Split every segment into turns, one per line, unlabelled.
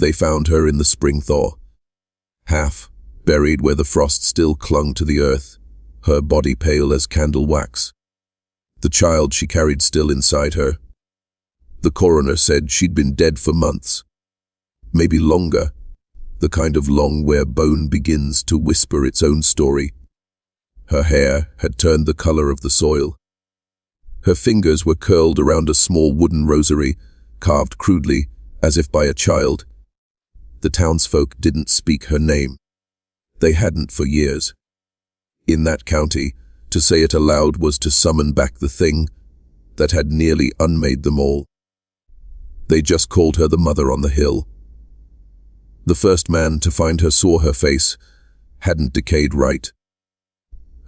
They found her in the spring thaw, half buried where the frost still clung to the earth, her body pale as candle wax. The child she carried still inside her. The coroner said she'd been dead for months, maybe longer, the kind of long where bone begins to whisper its own story. Her hair had turned the color of the soil. Her fingers were curled around a small wooden rosary, carved crudely, as if by a child. The townsfolk didn't speak her name. They hadn't for years. In that county, to say it aloud was to summon back the thing that had nearly unmade them all. They just called her the Mother on the Hill. The first man to find her saw her face hadn't decayed right.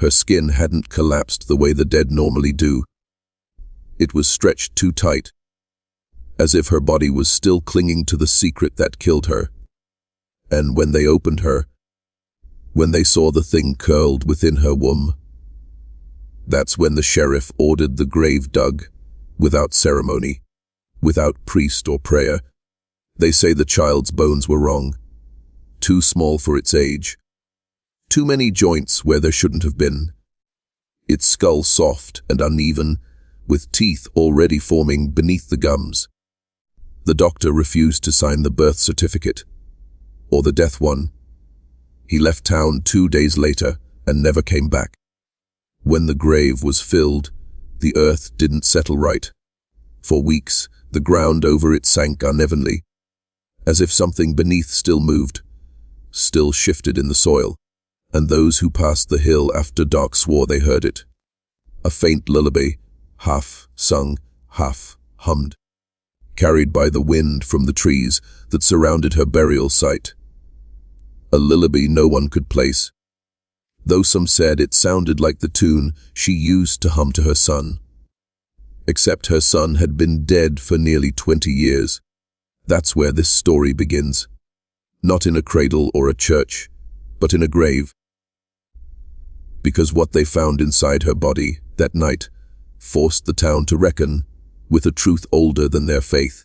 Her skin hadn't collapsed the way the dead normally do. It was stretched too tight, as if her body was still clinging to the secret that killed her. And when they opened her, when they saw the thing curled within her womb, that's when the sheriff ordered the grave dug, without ceremony, without priest or prayer. They say the child's bones were wrong, too small for its age, too many joints where there shouldn't have been, its skull soft and uneven, with teeth already forming beneath the gums. The doctor refused to sign the birth certificate, or the death one. He left town 2 days later and never came back. When the grave was filled, the earth didn't settle right. For weeks, the ground over it sank unevenly, as if something beneath still moved, still shifted in the soil, and those who passed the hill after dark swore they heard it. A faint lullaby, half sung, half hummed, carried by the wind from the trees that surrounded her burial site. A lullaby no one could place, though some said it sounded like the tune she used to hum to her son. Except her son had been dead for nearly 20 years. That's where this story begins. Not in a cradle or a church, but in a grave. Because what they found inside her body that night forced the town to reckon with a truth older than their faith,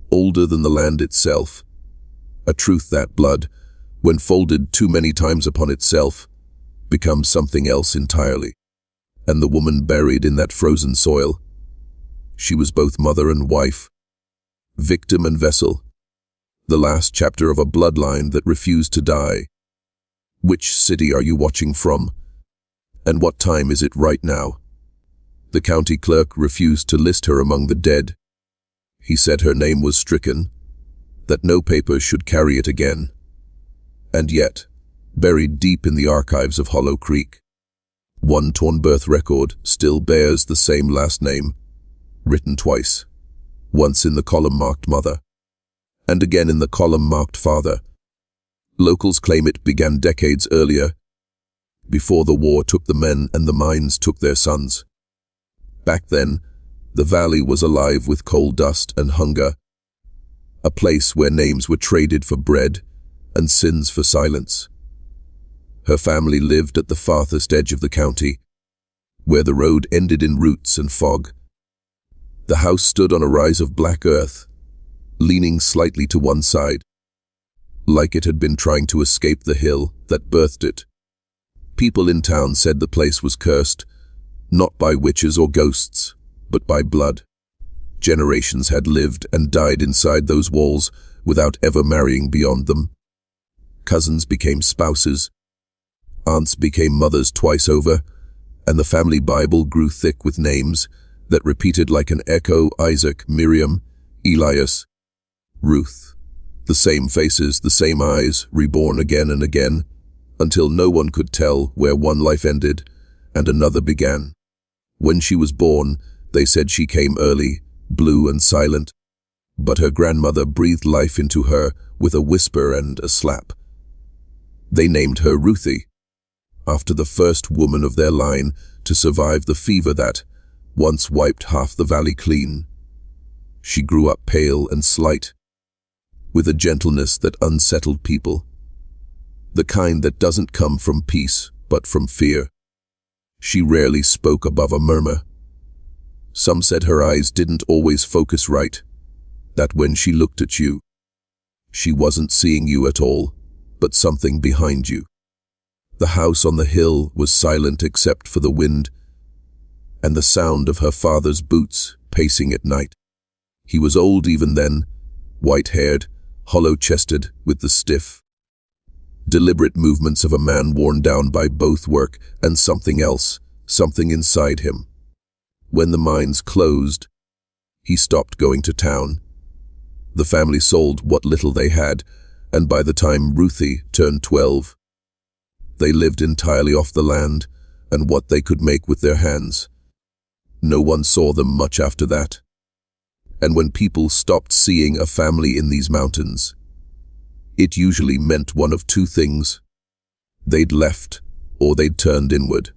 older than the land itself, a truth that blood, when folded too many times upon itself, becomes something else entirely. And the woman buried in that frozen soil, she was both mother and wife, victim and vessel, the last chapter of a bloodline that refused to die. Which city are you watching from? And what time is it right now? The county clerk refused to list her among the dead. He said her name was stricken, that no paper should carry it again. And yet, buried deep in the archives of Hollow Creek, one torn birth record still bears the same last name, written twice, once in the column marked mother, and again in the column marked father. Locals claim it began decades earlier, before the war took the men and the mines took their sons. Back then, the valley was alive with coal dust and hunger, a place where names were traded for bread and sins for silence. Her family lived at the farthest edge of the county, where the road ended in roots and fog. The house stood on a rise of black earth, leaning slightly to one side, like it had been trying to escape the hill that birthed it. People in town said the place was cursed, not by witches or ghosts, but by blood. Generations had lived and died inside those walls without ever marrying beyond them. Cousins became spouses, aunts became mothers twice over, and the family Bible grew thick with names that repeated like an echo: Isaac, Miriam, Elias, Ruth. The same faces, the same eyes, reborn again and again, until no one could tell where one life ended and another began. When she was born, they said she came early, blue and silent, but her grandmother breathed life into her with a whisper and a slap. They named her Ruthie, after the first woman of their line to survive the fever that once wiped half the valley clean. She grew up pale and slight, with a gentleness that unsettled people, the kind that doesn't come from peace but from fear. She rarely spoke above a murmur. Some said her eyes didn't always focus right, that when she looked at you, She wasn't seeing you at all, but something behind you. The house on the hill was silent except for the wind and the sound of her father's boots pacing at night. He was old even then, white-haired, hollow-chested, with the stiff, deliberate movements of a man worn down by both work and something else, something inside him. When the mines closed, he stopped going to town. The family sold what little they had, and by the time Ruthie turned 12, they lived entirely off the land and what they could make with their hands. No one saw them much after that. And when people stopped seeing a family in these mountains, it usually meant one of two things. They'd left, or they'd turned inward.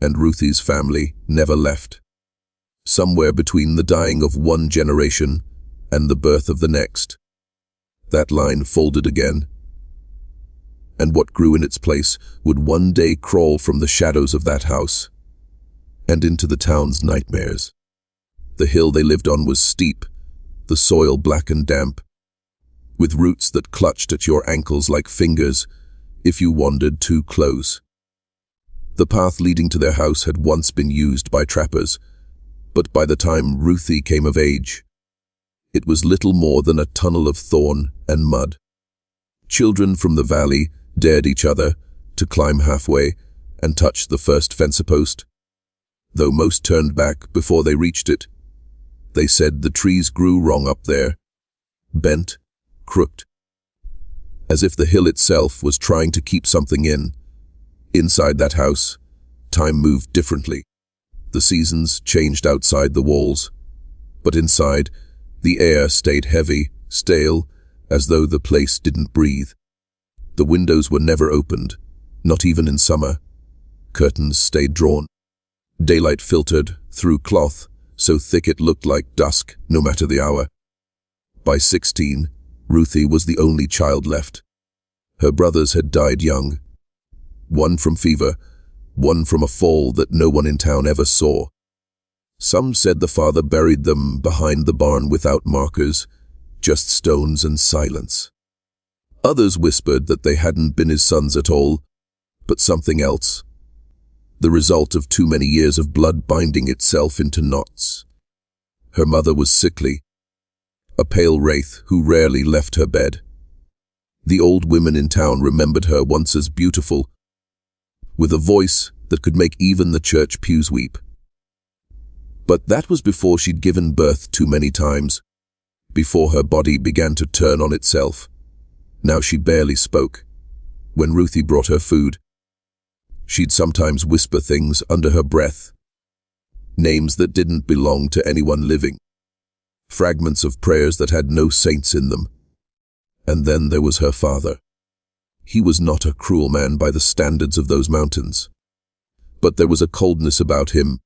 And Ruthie's family never left. Somewhere between the dying of one generation and the birth of the next, that line folded again. And what grew in its place would one day crawl from the shadows of that house and into the town's nightmares. The hill they lived on was steep, the soil black and damp, with roots that clutched at your ankles like fingers if you wandered too close. The path leading to their house had once been used by trappers, but by the time Ruthie came of age, it was little more than a tunnel of thorn and mud. Children from the valley dared each other to climb halfway and touch the first fence post. Though most turned back before they reached it, they said the trees grew wrong up there, bent, crooked, as if the hill itself was trying to keep something in. Inside that house, time moved differently. The seasons changed outside the walls, but inside, the air stayed heavy, stale, as though the place didn't breathe. The windows were never opened, not even in summer. Curtains stayed drawn. Daylight filtered through cloth, so thick it looked like dusk, no matter the hour. By 16, Ruthie was the only child left. Her brothers had died young. One from fever, one from a fall that no one in town ever saw. Some said the father buried them behind the barn without markers, just stones and silence. Others whispered that they hadn't been his sons at all, but something else. The result of too many years of blood binding itself into knots. Her mother was sickly, a pale wraith who rarely left her bed. The old women in town remembered her once as beautiful, with a voice that could make even the church pews weep. But that was before she'd given birth too many times, before her body began to turn on itself. Now she barely spoke. When Ruthie brought her food, she'd sometimes whisper things under her breath, names that didn't belong to anyone living, fragments of prayers that had no saints in them. And then there was her father. He was not a cruel man by the standards of those mountains, but there was a coldness about him,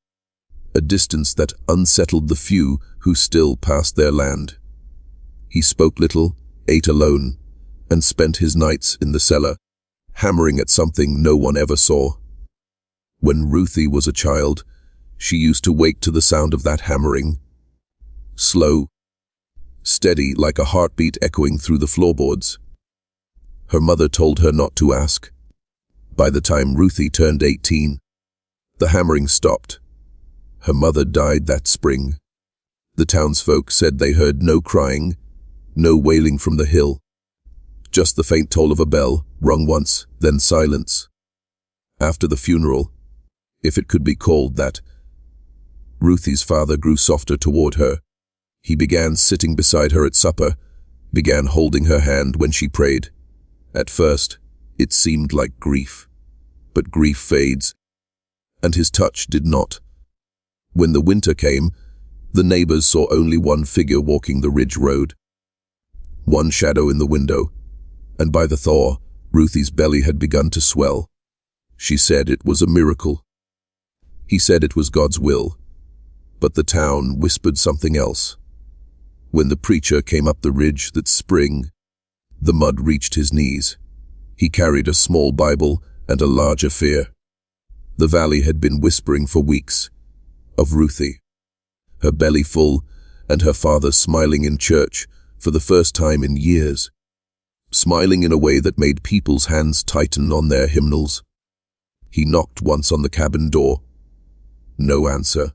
a distance that unsettled the few who still passed their land. He spoke little, ate alone, and spent his nights in the cellar, hammering at something no one ever saw. When Ruthie was a child, she used to wake to the sound of that hammering. Slow, steady like a heartbeat echoing through the floorboards. Her mother told her not to ask. By the time Ruthie turned 18, the hammering stopped. Her mother died that spring. The townsfolk said they heard no crying, no wailing from the hill. Just the faint toll of a bell, rung once, then silence. After the funeral, if it could be called that, Ruthie's father grew softer toward her. He began sitting beside her at supper, began holding her hand when she prayed. At first, it seemed like grief, but grief fades, and his touch did not. When the winter came, the neighbors saw only one figure walking the ridge road, one shadow in the window, and by the thaw, Ruthie's belly had begun to swell. She said it was a miracle. He said it was God's will, but the town whispered something else. When the preacher came up the ridge that spring, the mud reached his knees. He carried a small Bible and a large affair. The valley had been whispering for weeks of Ruthie, her belly full and her father smiling in church for the first time in years. smiling in a way that made people's hands tighten on their hymnals. He knocked once on the cabin door. No answer.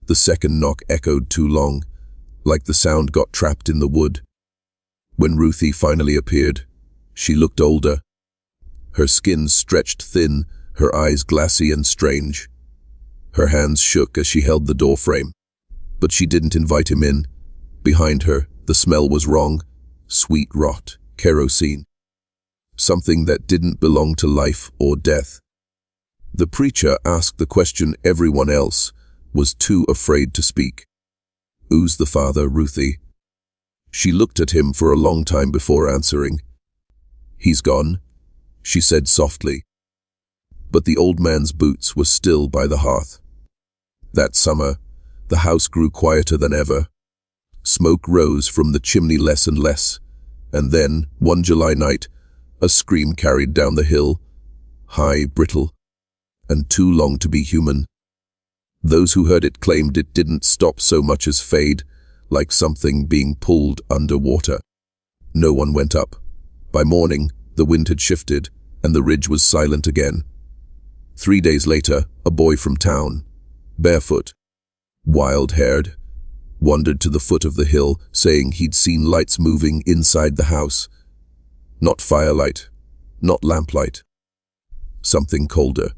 The second knock echoed too long, like the sound got trapped in the wood. When Ruthie finally appeared, she looked older. Her skin stretched thin, her eyes glassy and strange. Her hands shook as she held the doorframe, but she didn't invite him in. Behind her, the smell was wrong. Sweet rot, kerosene. Something that didn't belong to life or death. The preacher asked the question everyone else was too afraid to speak. "Who's the father, Ruthie?" She looked at him for a long time before answering. "He's gone," she said softly. But the old man's boots were still by the hearth. That summer, the house grew quieter than ever. Smoke rose from the chimney less and less, and then, one July night, a scream carried down the hill, high, brittle, and too long to be human. Those who heard it claimed it didn't stop so much as fade, like something being pulled underwater. No one went up. By morning, the wind had shifted, and the ridge was silent again. 3 days later, a boy from town, barefoot, wild-haired, wandered to the foot of the hill, saying he'd seen lights moving inside the house. Not firelight, not lamplight. Something colder.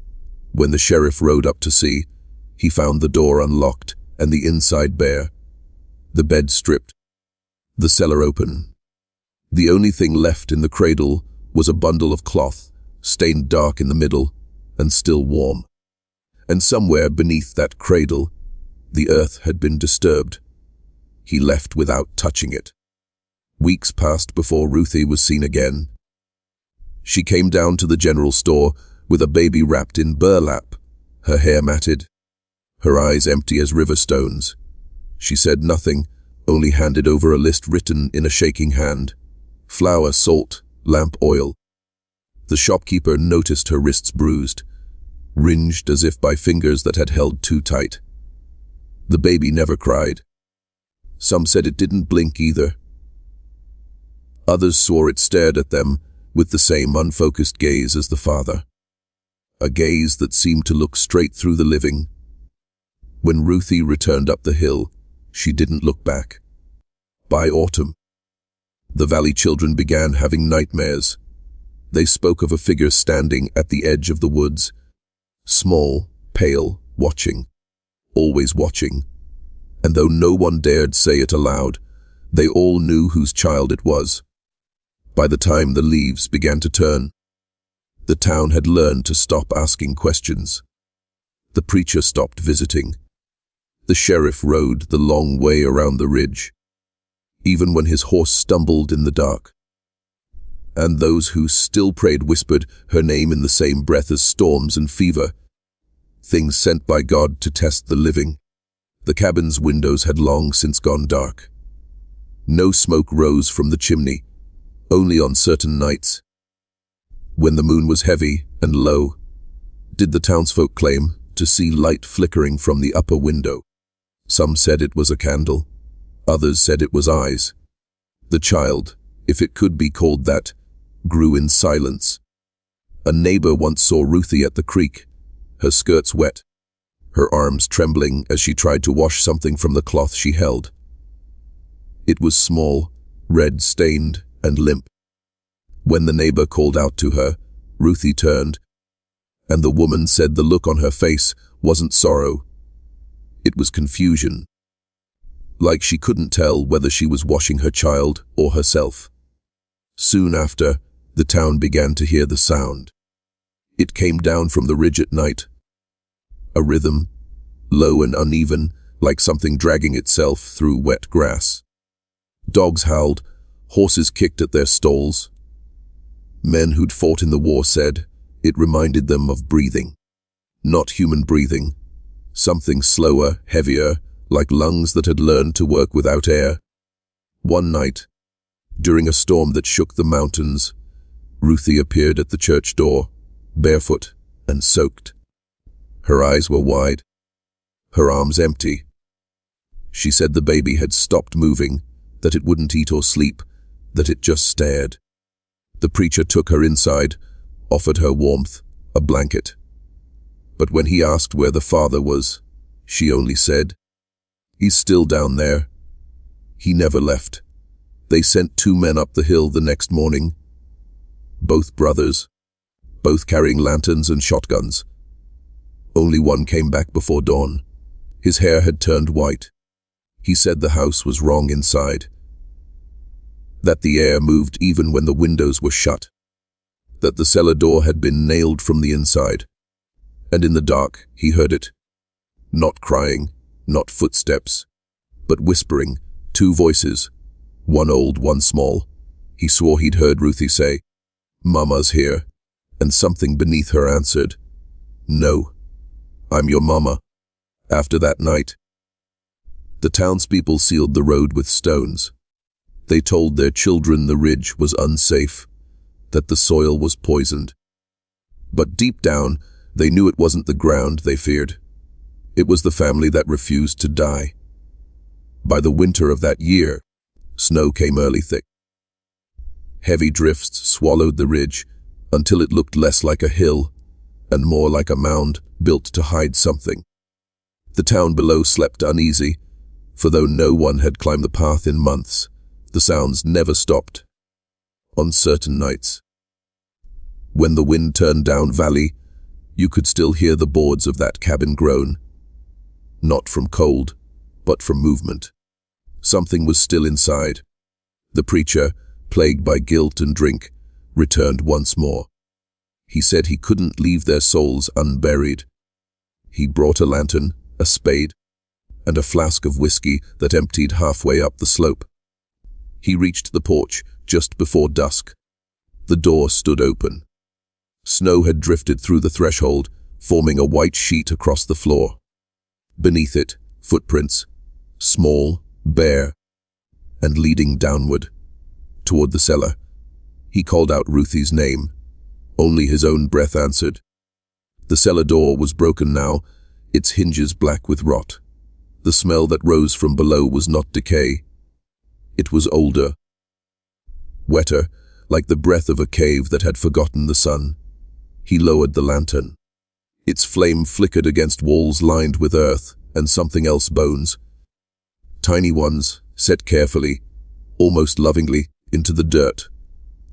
When the sheriff rode up to see, he found the door unlocked and the inside bare. The bed stripped. The cellar open. The only thing left in the cradle was a bundle of cloth, stained dark in the middle and still warm. And somewhere beneath that cradle, the earth had been disturbed. He left without touching it. Weeks passed before Ruthie was seen again. She came down to the general store with a baby wrapped in burlap, her hair matted, her eyes empty as river stones. She said nothing, only handed over a list written in a shaking hand. Flour, salt, lamp oil. The shopkeeper noticed her wrists bruised, ringed as if by fingers that had held too tight. The baby never cried. Some said it didn't blink either. Others swore it stared at them with the same unfocused gaze as the father. A gaze that seemed to look straight through the living. When Ruthie returned up the hill, she didn't look back. By autumn, the valley children began having nightmares. They spoke of a figure standing at the edge of the woods, small, pale, watching, always watching. And though no one dared say it aloud, they all knew whose child it was. By the time the leaves began to turn, the town had learned to stop asking questions. The preacher stopped visiting. The sheriff rode the long way around the ridge, even when his horse stumbled in the dark. And those who still prayed whispered her name in the same breath as storms and fever, things sent by God to test the living. The cabin's windows had long since gone dark. No smoke rose from the chimney, only on certain nights. When the moon was heavy and low, did the townsfolk claim to see light flickering from the upper window. Some said it was a candle, others said it was eyes. The child, if it could be called that, grew in silence. A neighbor once saw Ruthie at the creek, her skirts wet, her arms trembling as she tried to wash something from the cloth she held. It was small, red-stained, and limp. When the neighbor called out to her, Ruthie turned, and the woman said the look on her face wasn't sorrow. It was confusion, like she couldn't tell whether she was washing her child or herself. Soon after, the town began to hear the sound. It came down from the ridge at night. A rhythm, low and uneven, like something dragging itself through wet grass. Dogs howled, horses kicked at their stalls. Men who'd fought in the war said it reminded them of breathing. Not human breathing. Something slower, heavier, like lungs that had learned to work without air. One night, during a storm that shook the mountains, Ruthie appeared at the church door, barefoot and soaked. Her eyes were wide, her arms empty. She said the baby had stopped moving, that it wouldn't eat or sleep, that it just stared. The preacher took her inside, offered her warmth, a blanket. But when he asked where the father was, she only said, "He's still down there." He never left. They sent 2 men up the hill the next morning. Both brothers, both carrying lanterns and shotguns. Only one came back before dawn. His hair had turned white. He said the house was wrong inside. That the air moved even when the windows were shut. That the cellar door had been nailed from the inside. And in the dark, he heard it. Not crying, not footsteps, but whispering, 2 voices, one old, one small. He swore he'd heard Ruthie say, "Mama's here," and something beneath her answered, "No, I'm your mama." After that night, the townspeople sealed the road with stones. They told their children the ridge was unsafe, that the soil was poisoned. But deep down, they knew it wasn't the ground they feared. It was the family that refused to die. By the winter of that year, snow came early thick. Heavy drifts swallowed the ridge until it looked less like a hill and more like a mound built to hide something. The town below slept uneasy, for though no one had climbed the path in months, the sounds never stopped. On certain nights, when the wind turned down valley, you could still hear the boards of that cabin groan. Not from cold, but from movement. Something was still inside. The preacher, plagued by guilt and drink, returned once more. He said he couldn't leave their souls unburied. He brought a lantern, a spade, and a flask of whiskey that emptied halfway up the slope. He reached the porch just before dusk. The door stood open. Snow had drifted through the threshold, forming a white sheet across the floor. Beneath it, footprints, small, bare, and leading downward, toward the cellar. He called out Ruthie's name. Only his own breath answered. The cellar door was broken now, its hinges black with rot. The smell that rose from below was not decay. It was older, wetter, like the breath of a cave that had forgotten the sun. He lowered the lantern. Its flame flickered against walls lined with earth and something else, bones. Tiny ones, set carefully, almost lovingly, into the dirt.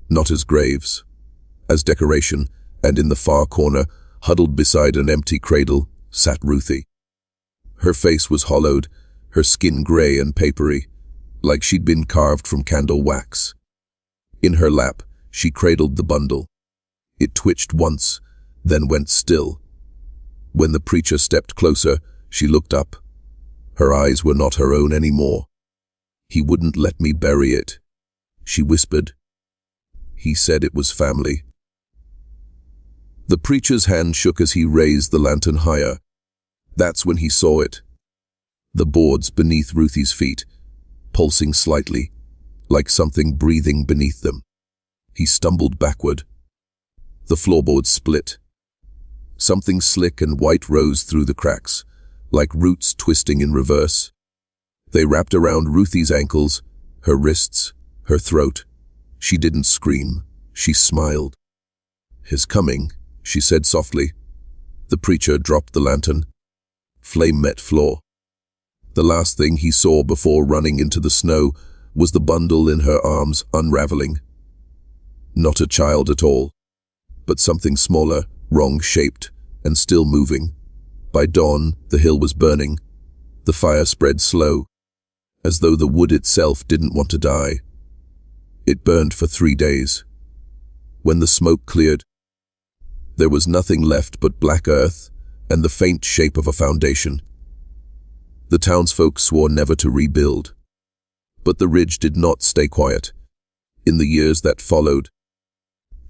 Not as graves, as decoration, and in the far corner, huddled beside an empty cradle, sat Ruthie. Her face was hollowed, her skin gray and papery, like she'd been carved from candle wax. In her lap, she cradled the bundle. It twitched once, then went still. When the preacher stepped closer, she looked up. Her eyes were not her own anymore. "He wouldn't let me bury it," she whispered. "He said it was family." The preacher's hand shook as he raised the lantern higher. That's when he saw it. The boards beneath Ruthie's feet, pulsing slightly, like something breathing beneath them. He stumbled backward. The floorboards split. Something slick and white rose through the cracks, like roots twisting in reverse. They wrapped around Ruthie's ankles, her wrists, her throat. She didn't scream. She smiled. "His coming," she said softly. The preacher dropped the lantern. Flame met floor. The last thing he saw before running into the snow was the bundle in her arms unraveling. Not a child at all, but something smaller, wrong-shaped, and still moving. By dawn, the hill was burning. The fire spread slow, as though the wood itself didn't want to die. It burned for 3 days. When the smoke cleared, there was nothing left but black earth and the faint shape of a foundation. The townsfolk swore never to rebuild. But the ridge did not stay quiet. In the years that followed,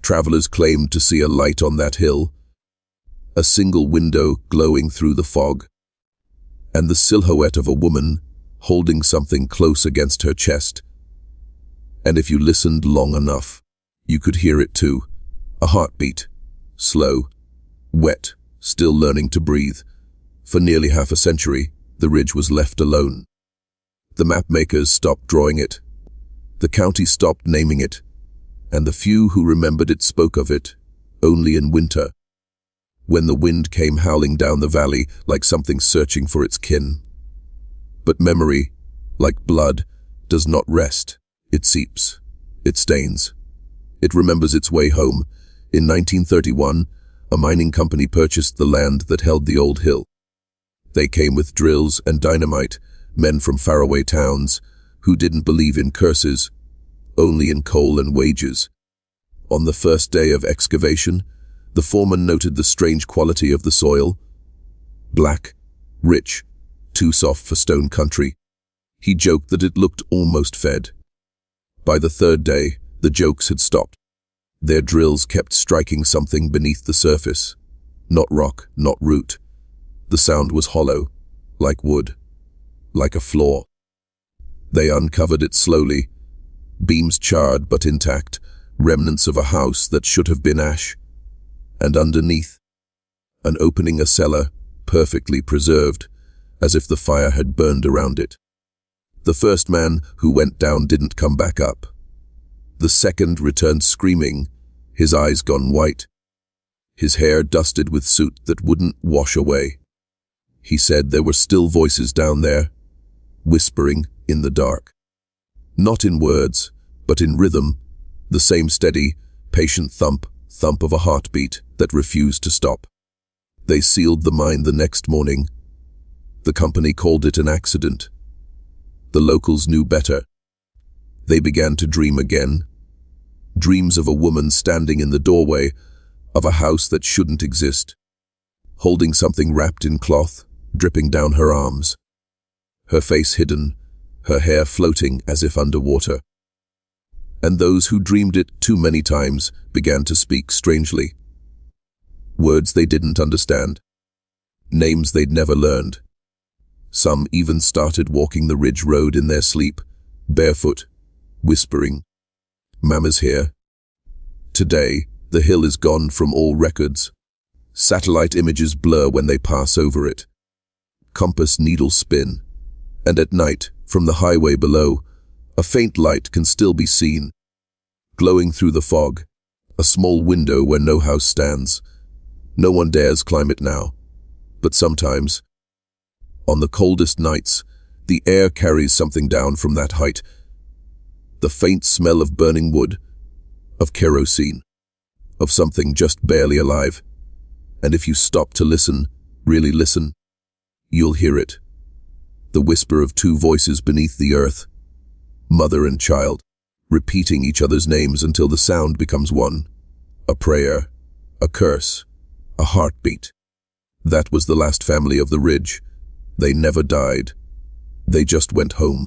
travelers claimed to see a light on that hill, a single window glowing through the fog, and the silhouette of a woman holding something close against her chest. And if you listened long enough, you could hear it too, a heartbeat, slow, wet, still learning to breathe. For nearly half a century, the ridge was left alone. The map makers stopped drawing it. The county stopped naming it, and the few who remembered it spoke of it only in winter, when the wind came howling down the valley like something searching for its kin. But memory, like blood, does not rest. It seeps. It stains. It remembers its way home. In 1931, a mining company purchased the land that held the old hill. They came with drills and dynamite, men from faraway towns, who didn't believe in curses, only in coal and wages. On the first day of excavation, the foreman noted the strange quality of the soil. Black, rich, too soft for stone country. He joked that it looked almost fed. By the third day, the jokes had stopped. Their drills kept striking something beneath the surface. Not rock, not root. The sound was hollow, like wood, like a floor. They uncovered it slowly, beams charred but intact, remnants of a house that should have been ash. And underneath, an opening, a cellar, perfectly preserved, as if the fire had burned around it. The first man who went down didn't come back up. The second returned screaming, his eyes gone white, his hair dusted with soot that wouldn't wash away. He said there were still voices down there, whispering in the dark. Not in words, but in rhythm, the same steady, patient thump of a heartbeat that refused to stop. They sealed the mine the next morning. The company called it an accident. The locals knew better. They began to dream again. Dreams of a woman standing in the doorway of a house that shouldn't exist, holding something wrapped in cloth, dripping down her arms. Her face hidden, her hair floating as if underwater. And those who dreamed it too many times began to speak strangely. Words they didn't understand. Names they'd never learned. Some even started walking the ridge road in their sleep, barefoot, whispering, "Mama's here." Today, the hill is gone from all records. Satellite images blur when they pass over it. Compass needles spin. And at night, from the highway below, a faint light can still be seen, glowing through the fog, a small window where no house stands. No one dares climb it now. But sometimes, on the coldest nights, the air carries something down from that height. The faint smell of burning wood, of kerosene, of something just barely alive. And if you stop to listen, really listen, you'll hear it. The whisper of two voices beneath the earth, mother and child, repeating each other's names until the sound becomes one. A prayer, a curse, a heartbeat. That was the last family of the ridge. They never died. They just went home.